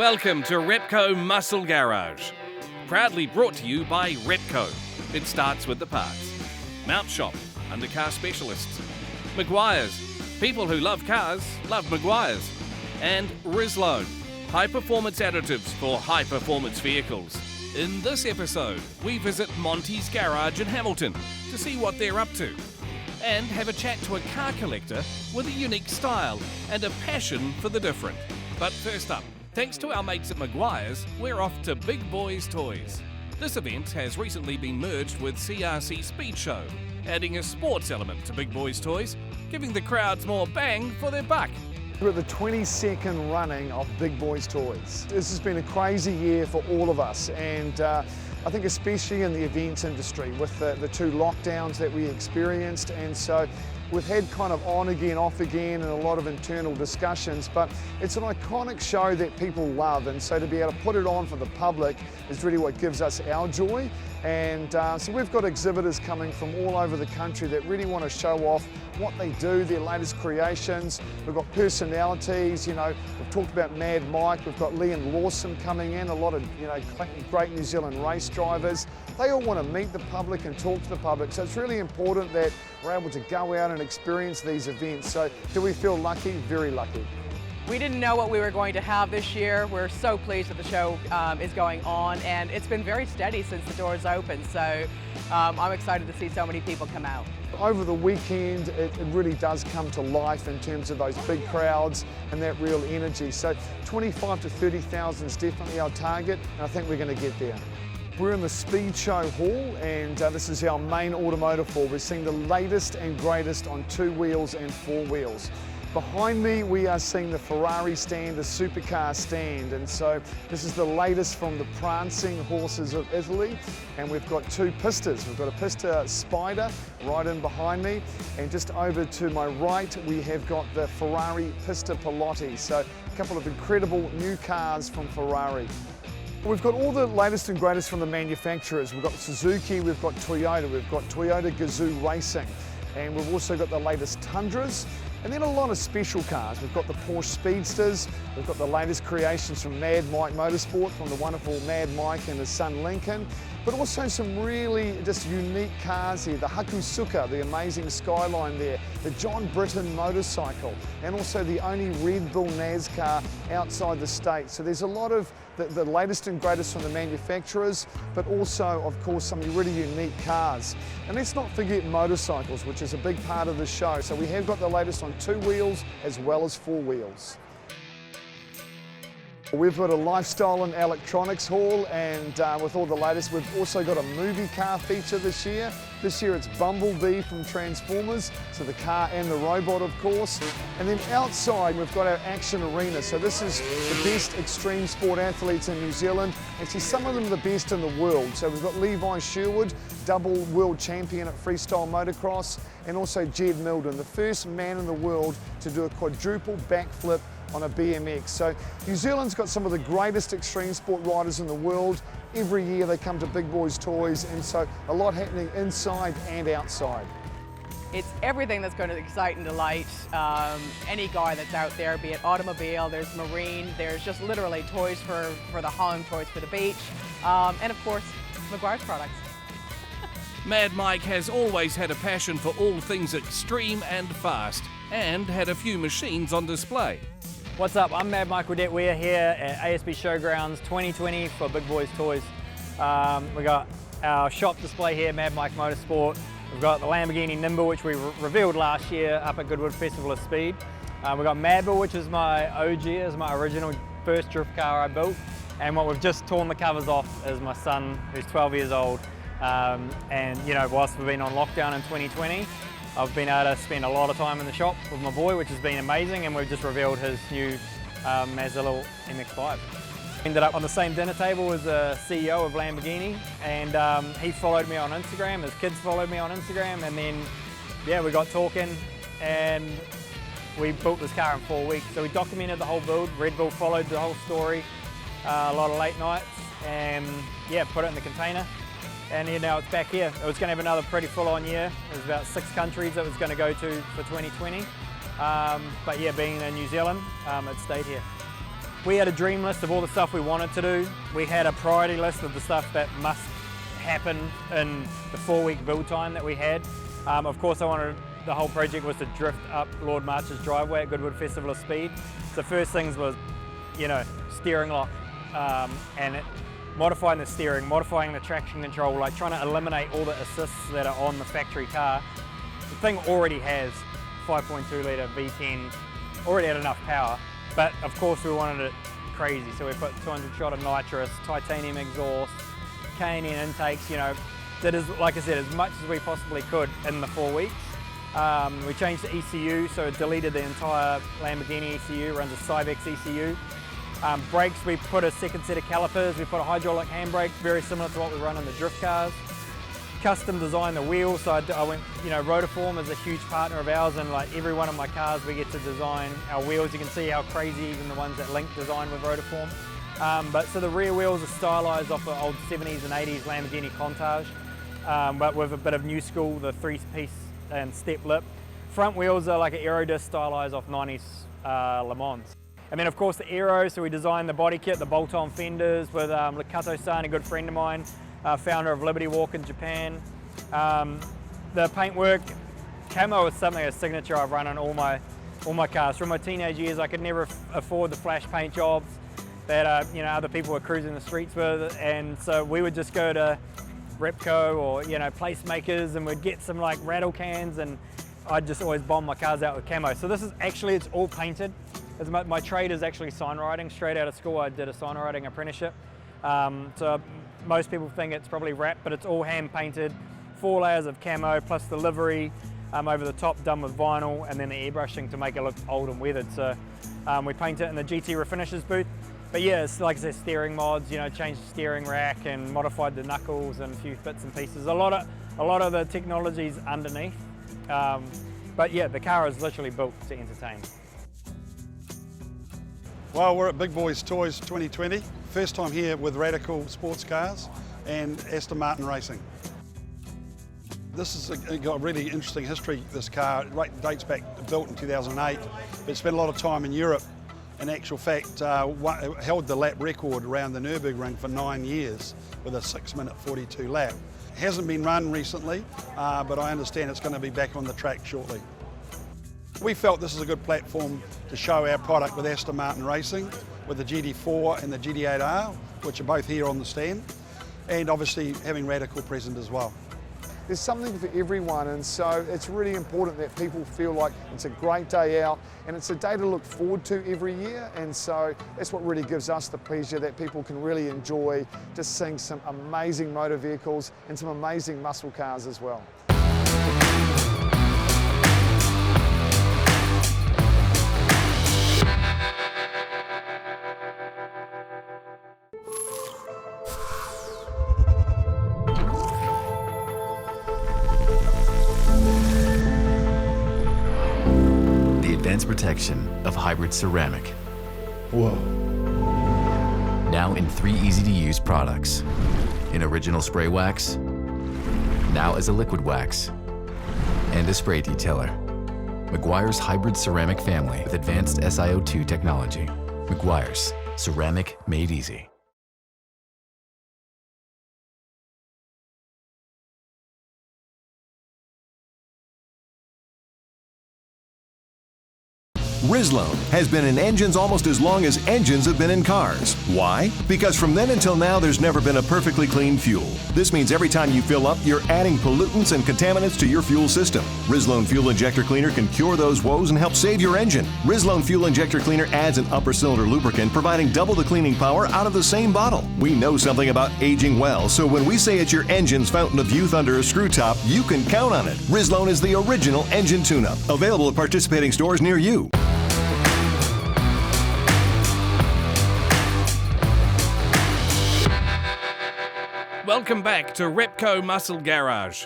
Welcome to Repco Muscle Garage. Proudly brought to you by Repco. It starts with the parts. Mount Shop, undercar specialists. Meguiar's, people who love cars love Meguiar's. And Rislone, high-performance additives for high-performance vehicles. In this episode, we visit Montys Garage in Hamilton to see what they're up to. And have a chat to a car collector with a unique style and a passion for the different. But first up, thanks to our mates at Meguiar's, we're off to Big Boys Toys. This event has recently been merged with CRC Speed Show, adding a sports element to Big Boys Toys, giving the crowds more bang for their buck. We're at the 22nd running of Big Boys Toys. This has been a crazy year for all of us, and I think especially in the events industry with the two lockdowns that we experienced, and so we've had kind of on again, off again, and a lot of internal discussions, but it's an iconic show that people love, and so to be able to put it on for the public is really what gives us our joy. And so we've got exhibitors coming from all over the country that really want to show off what they do, their latest creations. We've got personalities, we've talked about Mad Mike, we've got Liam Lawson coming in, a lot of great New Zealand race drivers. They all want to meet the public and talk to the public, so it's really important that we're able to go out and experience these events. So do we feel lucky? Very lucky. We didn't know what we were going to have this year. We're so pleased that the show is going on, and it's been very steady since the doors opened, so I'm excited to see so many people come out. Over the weekend, it really does come to life in terms of those big crowds and that real energy. So 25 to 30,000 is definitely our target, and I think we're going to get there. We're in the Speed Show Hall, and this is our main automotive hall. We're seeing the latest and greatest on 2 wheels and 4 wheels. Behind me, we are seeing the Ferrari stand, the supercar stand, and so this is the latest from the prancing horses of Italy, and we've got 2 pistas. We've got a pista Spider right in behind me, and just over to my right, we have got the Ferrari pista Pilotti, so a couple of incredible new cars from Ferrari. We've got all the latest and greatest from the manufacturers. We've got Suzuki, we've got Toyota Gazoo Racing, and we've also got the latest Tundras, and then a lot of special cars. We've got the Porsche Speedsters, we've got the latest creations from Mad Mike Motorsport, from the wonderful Mad Mike and his son Lincoln, but also some really just unique cars here. The Hakusuka, the amazing Skyline there, the John Britton motorcycle, and also the only Red Bull NASCAR outside the state. So there's a lot of the latest and greatest from the manufacturers, but also, of course, some really unique cars. And let's not forget motorcycles, which is a big part of the show. So we have got the latest on 2 wheels as well as 4 wheels. We've got a lifestyle and electronics hall, and with all the latest, we've also got a movie car feature this year. This year it's Bumblebee from Transformers, so the car and the robot, of course. And then outside we've got our action arena. So this is the best extreme sport athletes in New Zealand. Actually, some of them are the best in the world. So we've got Levi Sherwood, double world champion at freestyle motocross, and also Jed Milden, the first man in the world to do a quadruple backflip on a BMX. So New Zealand's got some of the greatest extreme sport riders in the world. Every year they come to Big Boys Toys, and so a lot happening inside and outside. It's everything that's going to excite and delight any guy that's out there, be it automobile, there's marine, there's just literally toys for the home, toys for the beach, and of course, Meguiar's products. Mad Mike has always had a passion for all things extreme and fast, and had a few machines on display. What's up? I'm Mad Mike Redette. We're here at ASB Showgrounds 2020 for Big Boys Toys. We got our shop display here, Mad Mike Motorsport. We've got the Lamborghini Nimble, which we revealed last year up at Goodwood Festival of Speed. We've got Madbull, which is my OG, is my original first drift car I built. And what we've just torn the covers off is my son, who's 12 years old. And whilst we've been on lockdown in 2020, I've been able to spend a lot of time in the shop with my boy, which has been amazing, and we've just revealed his new Mazzillo MX-5. Ended up on the same dinner table as the CEO of Lamborghini, and he followed me on Instagram, his kids followed me on Instagram, and then we got talking, and we built this car in 4 weeks. So we documented the whole build. Red Bull followed the whole story, a lot of late nights, and put it in the container. And now it's back here. It was going to have another pretty full-on year. There's about 6 countries it was going to go to for 2020. But being in New Zealand, it stayed here. We had a dream list of all the stuff we wanted to do. We had a priority list of the stuff that must happen in the 4-week build time that we had. Of course, the whole project was to drift up Lord March's driveway at Goodwood Festival of Speed. So first things was, steering lock, and modifying the steering, modifying the traction control, like trying to eliminate all the assists that are on the factory car. The thing already has 5.2 litre V10, already had enough power, but of course we wanted it crazy, so we put 200 shot of nitrous, titanium exhaust, K&N intakes, did like I said, as much as we possibly could in the 4 weeks. We changed the ECU, so it deleted the entire Lamborghini ECU, runs a Cybex ECU. Brakes, we put a second set of calipers, we put a hydraulic handbrake, very similar to what we run in the drift cars. Custom designed the wheels, so I went, Rotiform is a huge partner of ours, and like every one of my cars we get to design our wheels. You can see how crazy even the ones that Link designed with Rotiform. So the rear wheels are stylised off the old 70s and 80s Lamborghini Countach, but with a bit of new school, the 3-piece and step lip. Front wheels are like an Aerodisc stylised off 90s Le Mans. And then of course the aero, so we designed the body kit, the bolt-on fenders with Likato-san, a good friend of mine, founder of Liberty Walk in Japan. The paintwork, camo is something, a signature I've run on all my cars. From my teenage years, I could never afford the flash paint jobs that other people were cruising the streets with, and so we would just go to Repco or placemakers, and we'd get some like rattle cans, and I'd just always bomb my cars out with camo. So this is actually, it's all painted. My trade is actually sign writing. Straight out of school I did a sign writing apprenticeship. So most people think it's probably wrapped, but it's all hand painted. 4 layers of camo plus the livery over the top done with vinyl, and then the airbrushing to make it look old and weathered. So we paint it in the GT Refinishes booth. But yeah, it's like I said, steering mods, changed the steering rack and modified the knuckles and a few bits and pieces. A lot of the technology's underneath. But yeah, the car is literally built to entertain. Well, we're at Big Boys Toys 2020. First time here with Radical Sports Cars and Aston Martin Racing. This has got a really interesting history, this car. It dates back, built in 2008, but it spent a lot of time in Europe. In actual fact, held the lap record around the Nürburgring for 9 years with a 6-minute 42 lap. Hasn't been run recently, but I understand it's going to be back on the track shortly. We felt this is a good platform to show our product with Aston Martin Racing, with the GT4 and the GT8R, which are both here on the stand, and obviously having Radical present as well. There's something for everyone, and so it's really important that people feel like it's a great day out, and it's a day to look forward to every year, and so that's what really gives us the pleasure that people can really enjoy just seeing some amazing motor vehicles and some amazing muscle cars as well. Advanced protection of hybrid ceramic. Whoa. Now in 3 easy-to-use products. In original spray wax, now as a liquid wax, and a spray detailer. Meguiar's hybrid ceramic family with advanced SiO2 technology. Meguiar's, ceramic made easy. Rislone has been in engines almost as long as engines have been in cars. Why? Because from then until now, there's never been a perfectly clean fuel. This means every time you fill up, you're adding pollutants and contaminants to your fuel system. Rislone Fuel Injector Cleaner can cure those woes and help save your engine. Rislone Fuel Injector Cleaner adds an upper cylinder lubricant, providing double the cleaning power out of the same bottle. We know something about aging well, so when we say it's your engine's fountain of youth under a screw top, you can count on it. Rislone is the original engine tune-up. Available at participating stores near you. Welcome back to Repco Muscle Garage.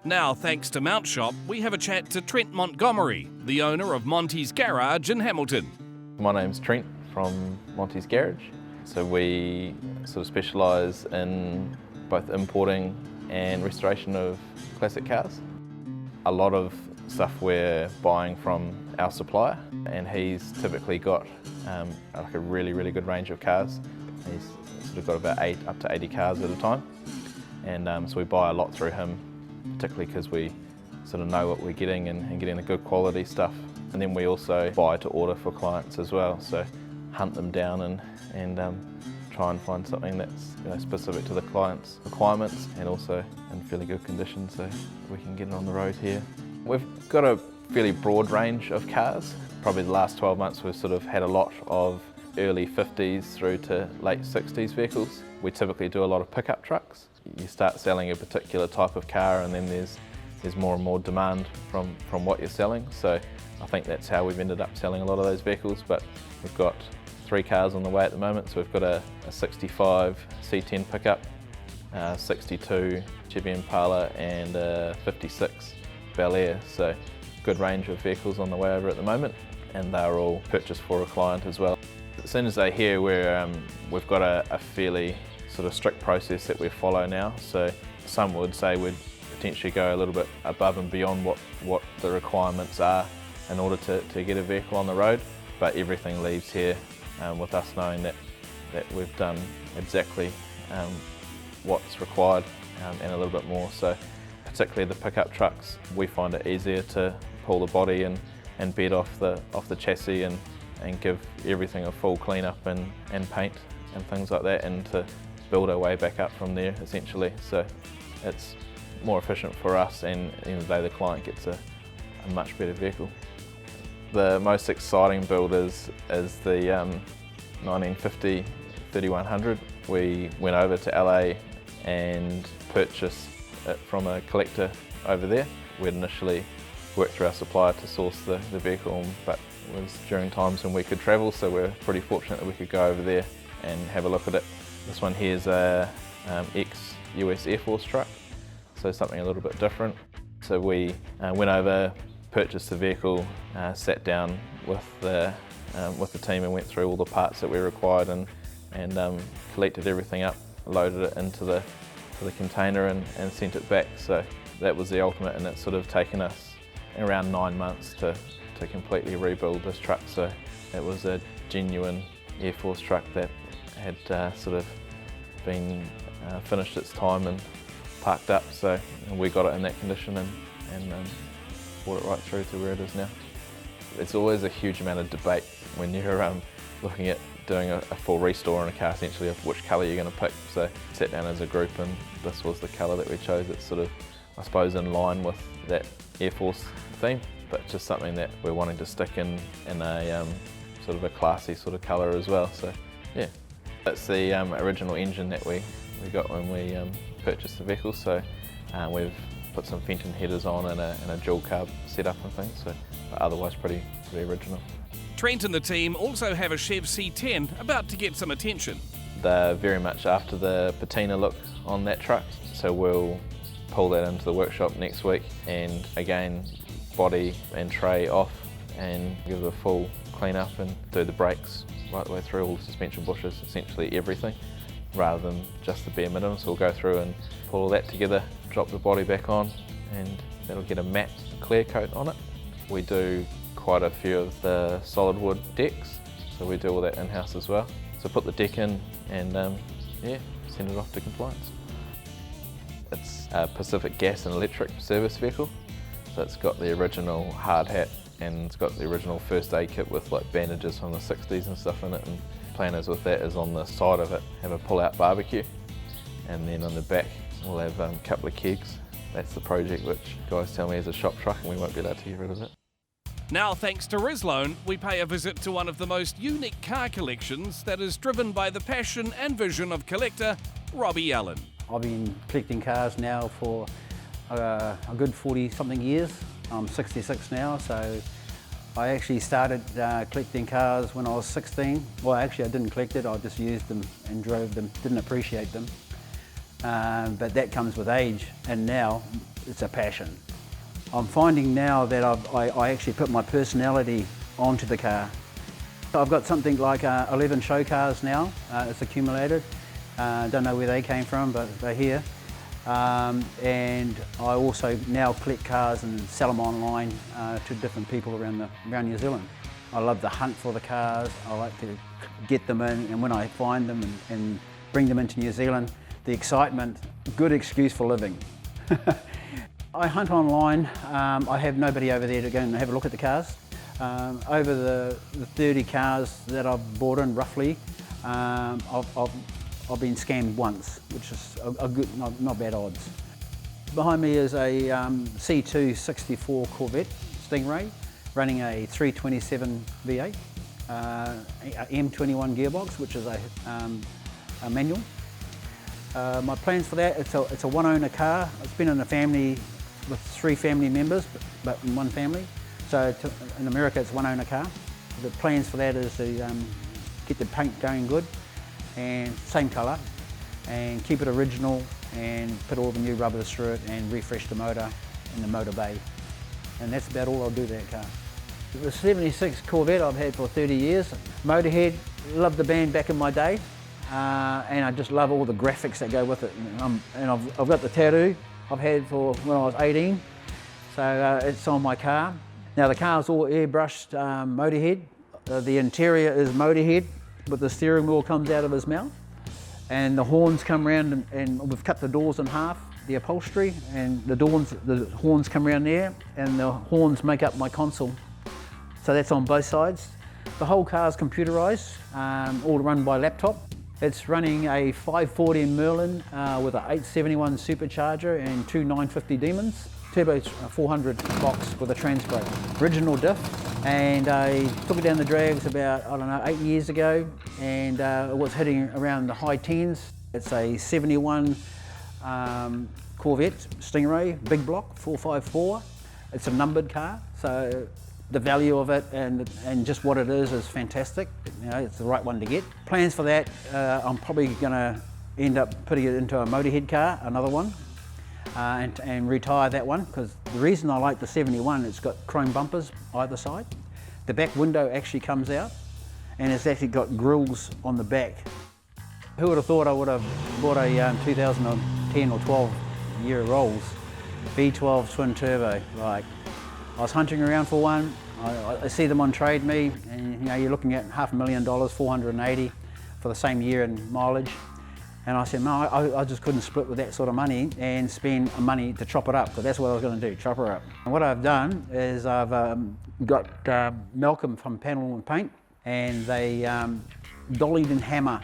Now, thanks to Mount Shop, we have a chat to Trent Montgomery, the owner of Montys Garage in Hamilton. My name's Trent from Montys Garage. So we sort of specialise in both importing and restoration of classic cars. A lot of stuff we're buying from our supplier, and he's typically got like a really good range of cars. He's sort of got about up to 80 cars at a time, and so we buy a lot through him, particularly because we sort of know what we're getting and getting the good quality stuff. And then we also buy to order for clients as well, so hunt them down and try and find something that's specific to the client's requirements and also in fairly good condition so we can get it on the road here. We've got a fairly broad range of cars. Probably the last 12 months we've sort of had a lot of early 50s through to late 60s vehicles. We typically do a lot of pickup trucks. You start selling a particular type of car and then there's more and more demand from what you're selling. So I think that's how we've ended up selling a lot of those vehicles, but we've got 3 cars on the way at the moment. So we've got a 65 C10 pickup, 62 Chevy Impala and a 56 Bel Air. So good range of vehicles on the way over at the moment, and they're all purchased for a client as well. As soon as they're here, we've got a fairly sort of strict process that we follow now. So some would say we'd potentially go a little bit above and beyond what the requirements are in order to get a vehicle on the road, but everything leaves here with us knowing that we've done exactly what's required and a little bit more. So particularly the pickup trucks, we find it easier to pull the body and bed off the chassis and give everything a full clean up and paint and things like that, and to build our way back up from there essentially. So it's more efficient for us, and at the end of the day the client gets a much better vehicle. The most exciting build is the 1950 3100. We went over to LA and purchased it from a collector over there. We'd initially worked through our supplier to source the vehicle, but it was during times when we could travel, so we're pretty fortunate that we could go over there and have a look at it. This one here is a ex-US Air Force truck, so something a little bit different. So we went over, purchased the vehicle, sat down with the team and went through all the parts that we required and collected everything up, loaded it into the container and sent it back. So that was the ultimate, and it's sort of taken us around 9 months to completely rebuild this truck. So it was a genuine Air Force truck that had sort of been finished its time and parked up. So we got it in that condition and brought it right through to where it is now. It's always a huge amount of debate when you're looking at doing a full restore on a car, essentially, of which colour you're going to pick. So sat down as a group and this was the colour that we chose. It's sort of, I suppose, in line with that Air Force theme, but just something that we're wanting to stick in a sort of a classy sort of colour as well. So yeah, that's the original engine that we got when we purchased the vehicle. So we've put some Fenton headers on and a dual carb setup and things, so otherwise pretty original. Trent and the team also have a Chev C10 about to get some attention. They're very much after the patina look on that truck, so we'll pull that into the workshop next week and again body and tray off and give it a full clean up and do the brakes right the way through, all the suspension bushes, essentially everything, rather than just the bare minimum. So we'll go through and pull all that together, drop the body back on, and that'll get a matte clear coat on it. We do quite a few of the solid wood decks, so we do all that in-house as well. So put the deck in and yeah, send it off to compliance. It's a Pacific Gas and Electric service vehicle, so it's got the original hard hat and it's got the original first aid kit with like bandages from the 60s and stuff in it, and plan is with that is on the side of it have a pull-out barbecue, and then on the back we'll have a couple of kegs. That's the project which guys tell me is a shop truck and we won't be allowed to get rid of it. Now, thanks to Rislone, we pay a visit to one of the most unique car collections that is driven by the passion and vision of collector Robbie Allen. I've been collecting cars now for a good 40-something years. I'm 66 now, so I actually started collecting cars when I was 16. Well, actually I didn't collect it, I just used them and drove them, didn't appreciate them. But that comes with age, and now it's a passion. I'm finding now that I actually put my personality onto the car. I've got something like 11 show cars now, it's accumulated. Don't know where they came from, but they're here. And I also now collect cars and sell them online to different people around New Zealand. I love the hunt for the cars. I like to get them in, and when I find them and bring them into New Zealand, the excitement, good excuse for living. I hunt online. I have nobody over there to go and have a look at the cars. Over the 30 cars that I've bought in, roughly, I've been scammed once, which is a good, not bad odds. Behind me is a C2 64 Corvette Stingray, running a 327 V8, a M21 gearbox, which is a manual. My plans for that, it's a one-owner car. It's been in a family with 3 family members, but in one family. So in America, it's one-owner car. The plans for that is to get the paint going good, and same colour, and keep it original, and put all the new rubbers through it, and refresh the motor in the motor bay. And that's about all I'll do to that car. The 76 Corvette I've had for 30 years. Motorhead, loved the band back in my day, and I just love all the graphics that go with it. And I've got the tattoo I've had for when I was 18, so it's on my car. Now the car's all airbrushed Motorhead. The interior is Motorhead, but the steering wheel comes out of his mouth, and the horns come around, and we've cut the doors in half, the upholstery, and the horns come around there, and the horns make up my console. So that's on both sides. The whole car's computerized, all run by laptop. It's running a 540 Merlin with a 871 supercharger and 2 950 Demons. Turbo 400 box with a transbrake. Original diff, and I took it down the drags about, I don't know, 8 years ago, and it was hitting around the high teens. It's a 71 Corvette Stingray, big block, 454. It's a numbered car, so the value of it and just what it is fantastic. You know, it's the right one to get. Plans for that, I'm probably going to end up putting it into a Motorhead car, another one. And retire that one, because the reason I like the 71, it's got chrome bumpers either side. The back window actually comes out, and it's actually got grills on the back. Who would have thought I would have bought a 2010 or 12 year Rolls V12 twin turbo? Like, I was hunting around for one. I see them on Trade Me, and you know, you're looking at $500,000, 480 for the same year in mileage. And I said, no, I just couldn't split with that sort of money and spend money to chop it up, because that's what I was going to do, chop her up. And what I've done is I've got Malcolm from Panel and Paint, and they dollied and hammer,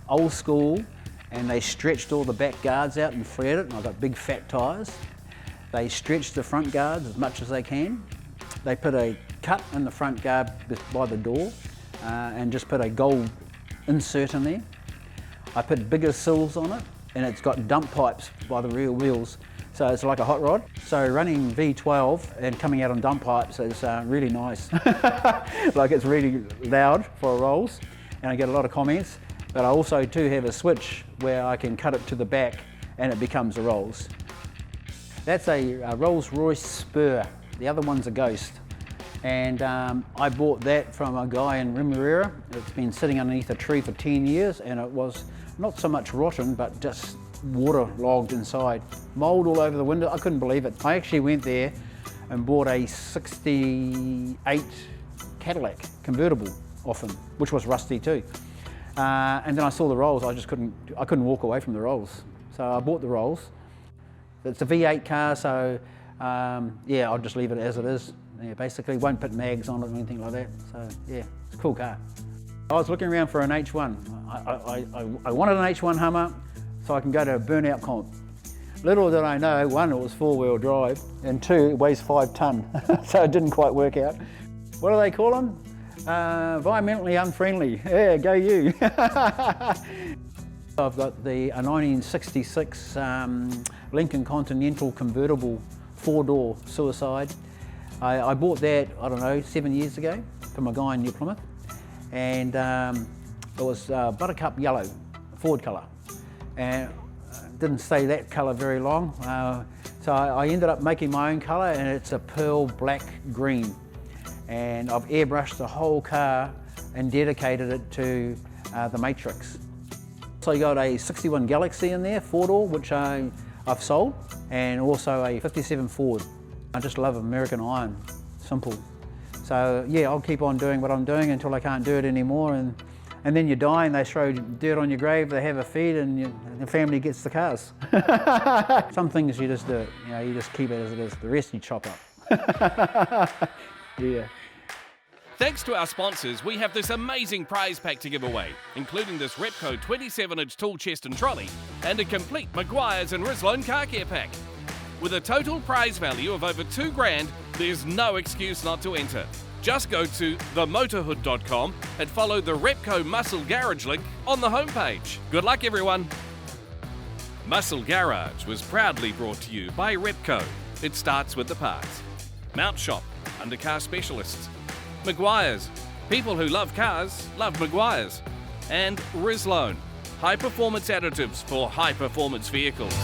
old school, and they stretched all the back guards out and flared it, and I've got big fat tyres. They stretched the front guards as much as they can. They put a cut in the front guard by the door and just put a gold insert in there. I put bigger sills on it, and it's got dump pipes by the rear wheels, so it's like a hot rod. So running V12 and coming out on dump pipes is really nice. Like, it's really loud for a Rolls, and I get a lot of comments. But I also too have a switch where I can cut it to the back and it becomes a Rolls. That's a Rolls-Royce Spur. The other one's a Ghost. And I bought that from a guy in Meguiar. It's been sitting underneath a tree for 10 years, and it was not so much rotten, but just waterlogged inside. Mold all over the window, I couldn't believe it. I actually went there and bought a 68 Cadillac convertible off him, which was rusty too. And then I saw the Rolls, I couldn't walk away from the Rolls. So I bought the Rolls. It's a V8 car, so yeah, I'll just leave it as it is. Yeah, basically won't put mags on it or anything like that. So yeah, it's a cool car. I was looking around for an H1. I wanted an H1 Hummer so I can go to a burnout comp. Little did I know, one, it was 4-wheel drive, and two, it weighs 5 tonne, so it didn't quite work out. What do they call them? Environmentally unfriendly. Yeah, go you. I've got the 1966 Lincoln Continental convertible 4-door Suicide. I bought that, I don't know, 7 years ago from a guy in New Plymouth, and it was buttercup yellow, Ford colour, and didn't stay that colour very long, so I ended up making my own colour, and it's a pearl black green, and I've airbrushed the whole car and dedicated it to the Matrix. So I got a 61 Galaxy in there, 4-door, which I I've sold, and also a 57 Ford. I just love American iron, simple. So yeah, I'll keep on doing what I'm doing until I can't do it anymore, and then you die and they throw dirt on your grave, they have a feed, and the family gets the cars. Some things you just do it, you just keep it as it is. The rest you chop up. Yeah. Thanks to our sponsors, we have this amazing prize pack to give away, including this Repco 27-inch tool chest and trolley, and a complete Meguiar's and Rislone car care pack. With a total prize value of over $2,000, there's no excuse not to enter. Just go to themotorhood.com and follow the Repco Muscle Garage link on the homepage. Good luck, everyone. Muscle Garage was proudly brought to you by Repco. It starts with the parts. Mount Shop, undercar specialists. Meguiar's, people who love cars love Meguiar's. And Rislone, high performance additives for high performance vehicles.